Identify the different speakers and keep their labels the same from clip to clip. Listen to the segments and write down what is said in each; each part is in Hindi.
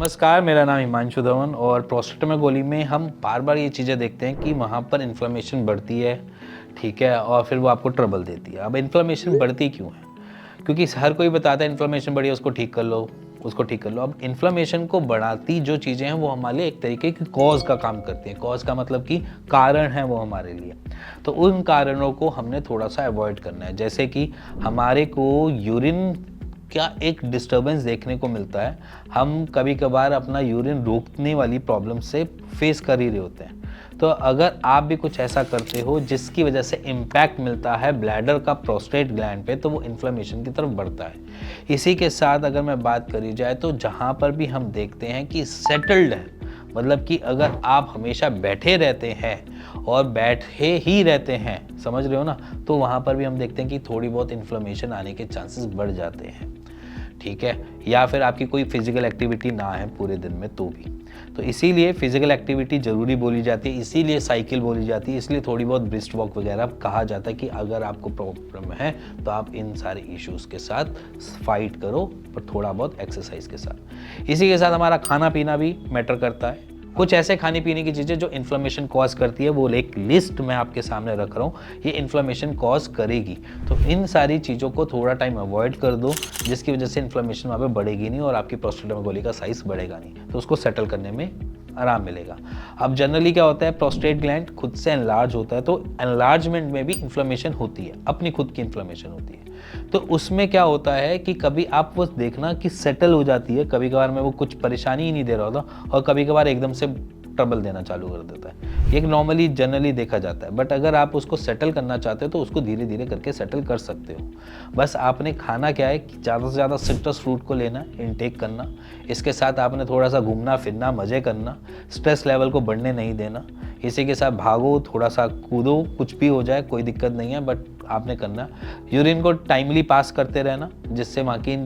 Speaker 1: नमस्कार, मेरा नाम हिमांशु धवन और प्रोस्टेटामेगाली में हम बार बार ये चीज़ें देखते हैं कि वहाँ पर इन्फ्लेमेशन बढ़ती है, ठीक है, और फिर वो आपको ट्रबल देती है। अब इन्फ्लेमेशन बढ़ती क्यों है? क्योंकि हर कोई बताता है इन्फ्लेमेशन बढ़ी है, उसको ठीक कर लो, उसको ठीक कर लो। अब इन्फ्लेमेशन को बढ़ाती जो चीज़ें हैं वो हमारे लिए एक तरीके की कॉज का काम करती हैं। कॉज का मतलब कि कारण है वो हमारे लिए। तो उन कारणों को हमने थोड़ा सा अवॉइड करना है। जैसे कि हमारे को यूरिन क्या एक डिस्टर्बेंस देखने को मिलता है। हम कभी कभार अपना यूरिन रोकने वाली प्रॉब्लम से फेस कर ही रहे होते हैं। तो अगर आप भी कुछ ऐसा करते हो जिसकी वजह से इम्पैक्ट मिलता है ब्लैडर का प्रोस्टेट ग्लैंड पे, तो वो इन्फ्लेमेशन की तरफ बढ़ता है। इसी के साथ अगर मैं बात करी जाए तो जहाँ पर भी हम देखते हैं कि सेटल्ड है, मतलब कि अगर आप हमेशा बैठे रहते हैं और बैठे ही रहते हैं, समझ रहे हो ना, तो वहाँ पर भी हम देखते हैं कि थोड़ी बहुत इन्फ्लेमेशन आने के चांसेस बढ़ जाते हैं, ठीक है। या फिर आपकी कोई फिजिकल एक्टिविटी ना है पूरे दिन में तो भी, तो इसीलिए फिजिकल एक्टिविटी ज़रूरी बोली जाती है, इसीलिए साइकिल बोली जाती है, इसलिए थोड़ी बहुत ब्रिस्ट वॉक वगैरह कहा जाता है कि अगर आपको प्रॉब्लम है तो आप इन सारे इश्यूज़ के साथ फाइट करो, पर थोड़ा बहुत एक्सरसाइज के साथ। इसी के साथ हमारा खाना पीना भी मैटर करता है। कुछ ऐसे खाने पीने की चीज़ें जो इन्फ्लेमेशन कॉज करती है, वो एक लिस्ट मैं आपके सामने रख रहा हूँ, ये इन्फ्लेमेशन कॉज करेगी। तो इन सारी चीज़ों को थोड़ा टाइम अवॉइड कर दो, जिसकी वजह से इन्फ्लेमेशन वहाँ पे बढ़ेगी नहीं और आपकी प्रोस्टेटामेगाली का साइज़ बढ़ेगा नहीं, तो उसको सेटल करने में आराम मिलेगा। अब जनरली क्या होता है, प्रोस्टेट ग्लैंड खुद से एनलार्ज होता है, तो एनलार्जमेंट में भी इन्फ्लेमेशन होती है, अपनी खुद की इन्फ्लेमेशन होती है। तो उसमें क्या होता है कि कभी आप वो देखना कि सेटल हो जाती है, कभी कभार में वो कुछ परेशानी ही नहीं दे रहा होता और कभी कभार एकदम से ट्रबल देना चालू कर देता है। ये नॉर्मली जनरली देखा जाता है, बट अगर आप उसको सेटल करना चाहते हो तो उसको धीरे धीरे करके सेटल कर सकते हो। बस आपने खाना क्या है कि ज़्यादा से ज़्यादा सिट्रस फ्रूट को लेना, इनटेक करना। इसके साथ आपने थोड़ा सा घूमना फिरना, मज़े करना, स्ट्रेस लेवल को बढ़ने नहीं देना। इसी के साथ भागो, थोड़ा सा कूदो, कुछ भी हो जाए कोई दिक्कत नहीं है, बट आपने करना। यूरिन को टाइमली पास करते रहना, जिससे वहाँ की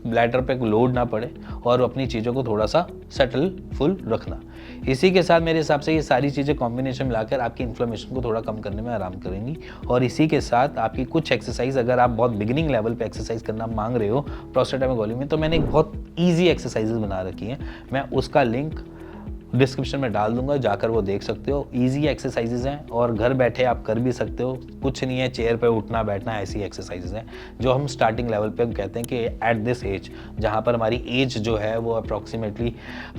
Speaker 1: ब्लैडर पे लोड ना पड़े, और अपनी चीज़ों को थोड़ा सा सेटल फुल रखना। इसी के साथ मेरे हिसाब से ये सारी चीज़ें कॉम्बिनेशन मिलाकर आपकी इन्फ्लेमेशन को थोड़ा कम करने में आराम करेंगी। और इसी के साथ आपकी कुछ एक्सरसाइज, अगर आप बहुत बिगिनिंग लेवल पे एक्सरसाइज करना मांग रहे हो प्रोस्टेटामेगाली में, तो मैंने एक बहुत ईजी एक्सरसाइजेज बना रखी हैं, मैं उसका लिंक डिस्क्रिप्शन में डाल दूंगा, जाकर वो देख सकते हो। इजी एक्सरसाइजेज हैं और घर बैठे आप कर भी सकते हो, कुछ नहीं है, चेयर पे उठना बैठना, ऐसी एक्सरसाइजेज हैं जो हम स्टार्टिंग लेवल पे कहते हैं कि एट दिस एज, जहाँ पर हमारी एज जो है वो अप्रॉक्सीमेटली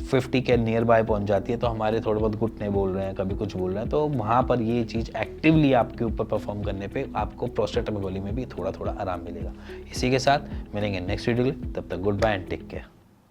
Speaker 1: 50 के नियर बाय पहुँच जाती है, तो हमारे थोड़े बहुत घुटने बोल रहे हैं, कभी कुछ बोल रहे हैं, तो वहाँ पर ये चीज़ एक्टिवली आपके ऊपर परफॉर्म करने पर आपको प्रोस्टेटामेगाली में भी थोड़ा थोड़ा आराम मिलेगा। इसी के साथ मिलेंगे नेक्स्ट वीडियो, तब तक goodbye and take care.